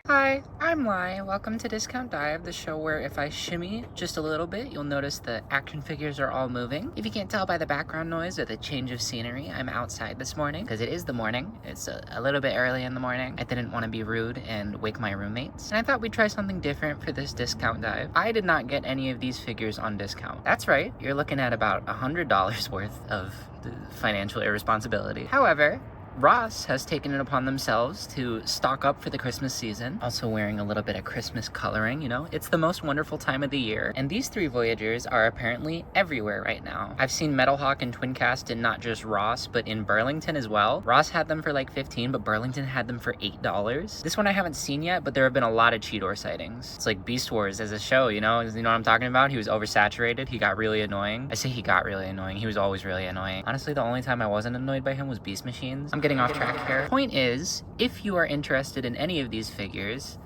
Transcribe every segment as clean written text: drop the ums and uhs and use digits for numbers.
Hi, I'm Lai. Welcome to Discount Dive, the show where if I shimmy just a little bit, you'll notice the action figures are all moving. If you can't tell by the background noise or the change of scenery, I'm outside this morning because it is the morning. It's a little bit early in the morning. I didn't want to be rude and wake my roommates, and I thought we'd try something different for this Discount Dive. I did not get any of these figures on discount. That's right, you're looking at about $100 worth of financial irresponsibility. However, Ross has taken it upon themselves to stock up for the Christmas season, also wearing a little bit of Christmas coloring, you know? It's the most wonderful time of the year, and these three Voyagers are apparently everywhere right now. I've seen Metalhawk and Twincast in not just Ross, but in Burlington as well. Ross had them for like $15, but Burlington had them for $8. This one I haven't seen yet, but there have been a lot of Cheetor sightings. It's like Beast Wars as a show, you know? You know what I'm talking about? He was oversaturated, he got really annoying. I say he got really annoying, he was always really annoying. Honestly, the only time I wasn't annoyed by him was Beast Machines. I'm getting off track here. Point is, if you are interested in any of these figures,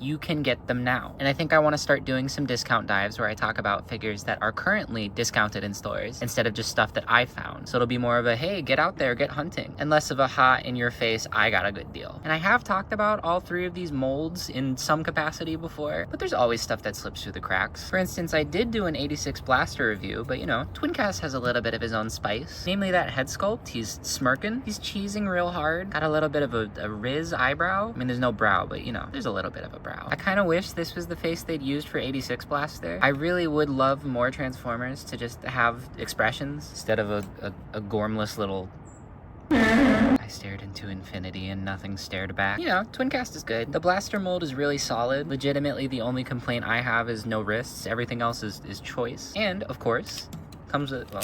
you can get them now. And I think I want to start doing some discount dives where I talk about figures that are currently discounted in stores instead of just stuff that I found. So it'll be more of a, hey, get out there, get hunting, and less of a hot in your face, I got a good deal. And I have talked about all three of these molds in some capacity before, but there's always stuff that slips through the cracks. For instance, I did do an 86 Blaster review, but you know, Twincast has a little bit of his own spice. Namely that head sculpt, he's smirking, he's cheesing real hard, got a little bit of a Riz eyebrow. I mean, there's no brow, but you know, there's a little bit of a brow. I kind of wish this was the face they'd used for 86 Blaster. I really would love more Transformers to just have expressions instead of a gormless little... I stared into infinity and nothing stared back. You know, Twincast is good. The Blaster mold is really solid. Legitimately, the only complaint I have is no wrists. Everything else is choice. And, of course, comes with, well...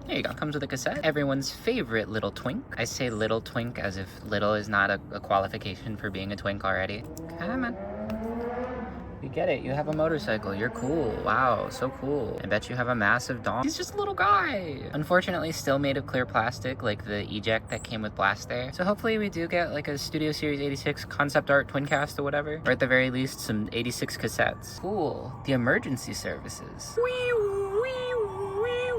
There you go, comes with a cassette. Everyone's favorite little twink. I say little twink as if little is not a qualification for being a twink already. Come on. You get it, you have a motorcycle, you're cool. Wow, so cool. I bet you have a massive dong. He's just a little guy. Unfortunately, still made of clear plastic, like the eject that came with Blaster. So hopefully we do get like a Studio Series 86 concept art Twincast or whatever. Or at the very least, some 86 cassettes. Cool. The emergency services.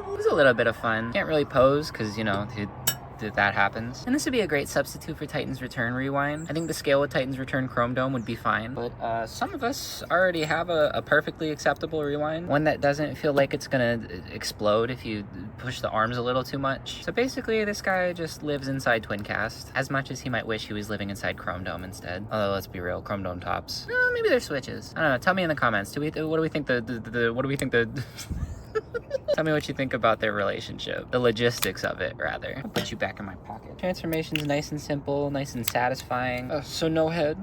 It was a little bit of fun. Can't really pose because, you know, that happens. And this would be a great substitute for Titan's Return Rewind. I think the scale with Titan's Return Chrome Dome would be fine. But some of us already have a perfectly acceptable rewind. One that doesn't feel like it's gonna explode if you push the arms a little too much. So basically, this guy just lives inside Twincast, as much as he might wish he was living inside Chrome Dome instead. Although, let's be real, Chrome Dome tops. Maybe they're switches. I don't know. Tell me in the comments. What do we think Tell me what you think about their relationship. The logistics of it, rather. I'll put you back in my pocket. Transformation's nice and simple, nice and satisfying. So no head.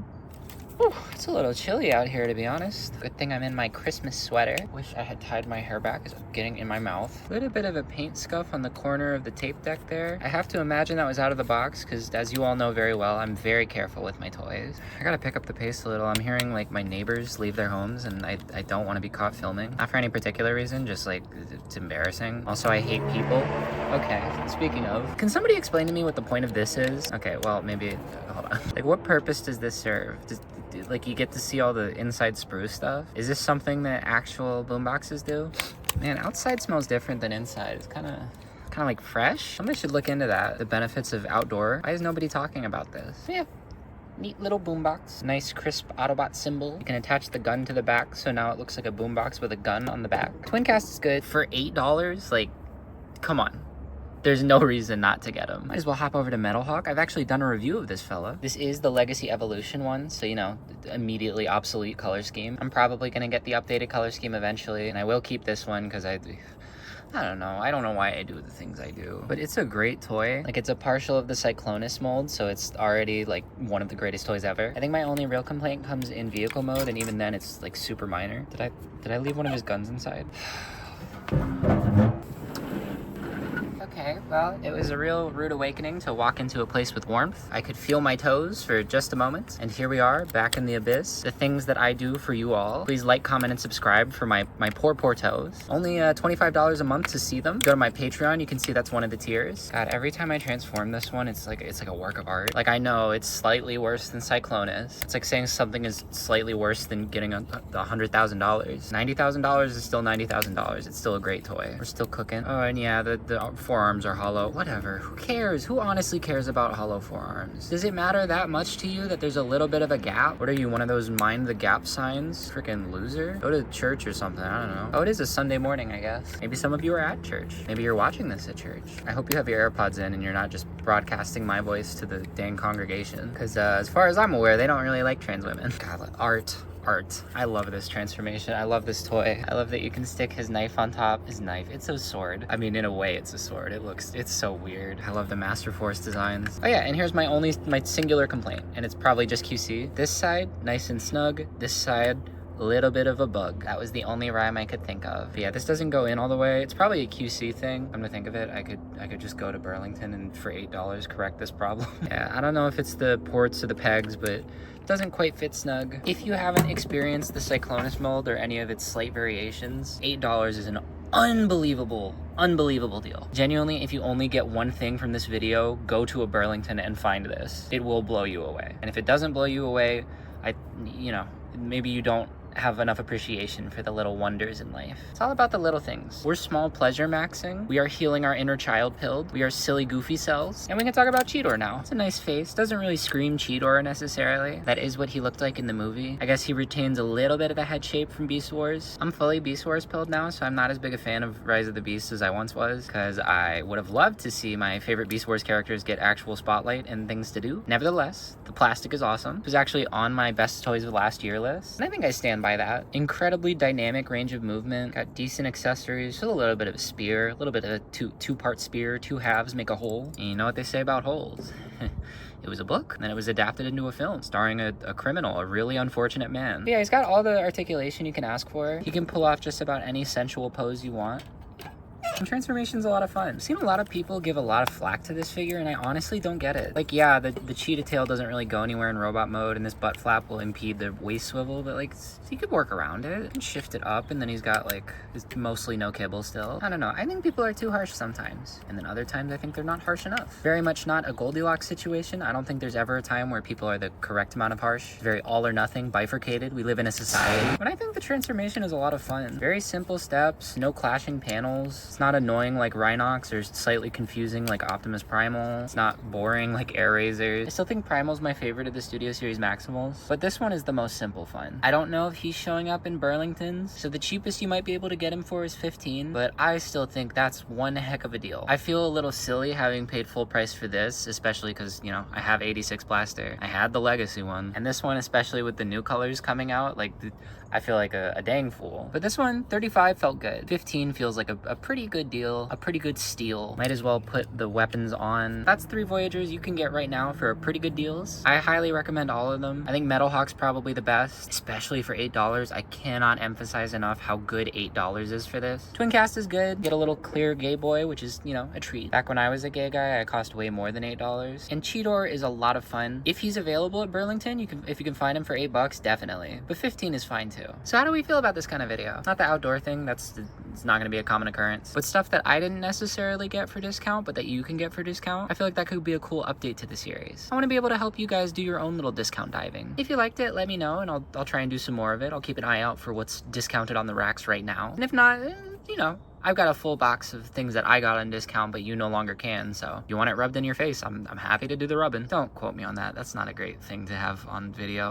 Whew, it's a little chilly out here, to be honest. Good thing I'm in my Christmas sweater. Wish I had tied my hair back as it's getting in my mouth. A little bit of a paint scuff on the corner of the tape deck there. I have to imagine that was out of the box, because as you all know very well, I'm very careful with my toys. I gotta pick up the pace a little. I'm hearing like my neighbors leave their homes, and I don't want to be caught filming. Not for any particular reason, just like it's embarrassing. Also, I hate people. Okay, speaking of, can somebody explain to me what the point of this is? Okay, well, maybe, hold on. Like, what purpose does this serve? Like, you get to see all the inside sprue stuff? Is this something that actual boomboxes do? Man, outside smells different than inside. It's kind of like fresh. Somebody should look into that. The benefits of outdoor. Why is nobody talking about this? Yeah. Neat little boombox. Nice crisp Autobot symbol. You can attach the gun to the back, so now it looks like a boombox with a gun on the back. Twincast is good. For $8, like, come on. There's no reason not to get them. Might as well hop over to Metalhawk. I've actually done a review of this fella. This is the Legacy Evolution one, so you know, immediately obsolete color scheme. I'm probably gonna get the updated color scheme eventually, and I will keep this one because I don't know. I don't know why I do the things I do. But it's a great toy. Like, it's a partial of the Cyclonus mold, so it's already, like, one of the greatest toys ever. I think my only real complaint comes in vehicle mode, and even then, it's, like, super minor. Did I leave one of his guns inside? Okay, well, it was a real rude awakening to walk into a place with warmth. I could feel my toes for just a moment, and here we are, back in the abyss. The things that I do for you all. Please like, comment, and subscribe for my poor toes. Only $25 a month to see them. Go to my Patreon, you can see that's one of the tiers. God, every time I transform this one, it's like a work of art. Like, I know it's slightly worse than Cyclonus. It's like saying something is slightly worse than getting $100,000. $90,000 is still $90,000. It's still a great toy. We're still cooking. Oh, and yeah, the forearm forearms are hollow. Whatever, who cares? Who honestly cares about hollow forearms? Does it matter that much to you that there's a little bit of a gap? What are you, one of those mind the gap signs? Freaking loser? Go to church or something, I don't know. Oh, it is a Sunday morning, I guess. Maybe some of you are at church. Maybe you're watching this at church. I hope you have your AirPods in and you're not just broadcasting my voice to the dang congregation. Because as far as I'm aware, they don't really like trans women. God, art. I love this transformation. I love this toy. I love that you can stick his knife on top. His knife, it's a sword. I mean, in a way, it's a sword. It's so weird. I love the Master Force designs. Oh yeah, and here's my singular complaint, and it's probably just QC. This side, nice and snug. This side, a little bit of a bug. That was the only rhyme I could think of. But yeah, this doesn't go in all the way. It's probably a QC thing. I'm gonna think of it. I could just go to Burlington and for $8 correct this problem. Yeah, I don't know if it's the ports or the pegs, but it doesn't quite fit snug. If you haven't experienced the Cyclonus mold or any of its slight variations, $8 is an unbelievable deal. Genuinely, if you only get one thing from this video, go to a Burlington and find this. It will blow you away. And if it doesn't blow you away, maybe you don't have enough appreciation for the little wonders in life. It's all about the little things. We're small pleasure maxing. We are healing our inner child pilled. We are silly goofy selves. And we can talk about Cheetor now. It's a nice face. Doesn't really scream Cheetor necessarily. That is what he looked like in the movie. I guess he retains a little bit of the head shape from Beast Wars. I'm fully Beast Wars pilled now, so I'm not as big a fan of Rise of the Beast as I once was, because I would have loved to see my favorite Beast Wars characters get actual spotlight and things to do. Nevertheless, the plastic is awesome. It was actually on my best toys of last year list, and I think I stand by that. Incredibly dynamic range of movement, got decent accessories, just a little bit of a spear, a little bit of a two-part spear, two halves make a whole. And you know what they say about holes. It was a book, and then it was adapted into a film starring a criminal, a really unfortunate man. But yeah, he's got all the articulation you can ask for. He can pull off just about any sensual pose you want. And transformation's a lot of fun. I've seen a lot of people give a lot of flack to this figure, and I honestly don't get it. Like, yeah, the cheetah tail doesn't really go anywhere in robot mode, and this butt flap will impede the waist swivel, but like, he could work around it. You can shift it up, and then he's got like, mostly no kibble still. I don't know. I think people are too harsh sometimes, and then other times I think they're not harsh enough. Very much not a Goldilocks situation. I don't think there's ever a time where people are the correct amount of harsh. Very all or nothing, bifurcated. We live in a society. But I think the transformation is a lot of fun. Very simple steps, no clashing panels. It's not annoying like Rhinox or slightly confusing like Optimus Primal. It's not boring like Air Razors. I still think Primal's my favorite of the Studio Series Maximals, but this one is the most simple fun. I don't know if he's showing up in Burlingtons, so the cheapest you might be able to get him for is $15, but I still think that's one heck of a deal. I feel a little silly having paid full price for this, especially because, you know, I have 86 Blaster. I had the Legacy one, and this one, especially with the new colors coming out, like, I feel like a dang fool. But this one, 35 felt good. 15 feels like a pretty good deal, a pretty good steal. Might as well put the weapons on. That's 3 Voyagers you can get right now for pretty good deals. I highly recommend all of them. I think Metal Hawk's probably the best, especially for $8. I cannot emphasize enough how good $8 is for this. Twin Cast is good. Get a little clear gay boy, which is, you know, a treat. Back when I was a gay guy, I cost way more than $8. And Cheetor is a lot of fun. If he's available at Burlington, if you can find him for $8, definitely. But 15 is fine too. So how do we feel about this kind of video? Not the outdoor thing, it's not gonna be a common occurrence, but stuff that I didn't necessarily get for discount, but that you can get for discount. I feel like that could be a cool update to the series. I wanna be able to help you guys do your own little discount diving. If you liked it, let me know, and I'll try and do some more of it. I'll keep an eye out for what's discounted on the racks right now. And if not, you know, I've got a full box of things that I got on discount, but you no longer can, so if you want it rubbed in your face, I'm happy to do the rubbing. Don't quote me on that. That's not a great thing to have on video.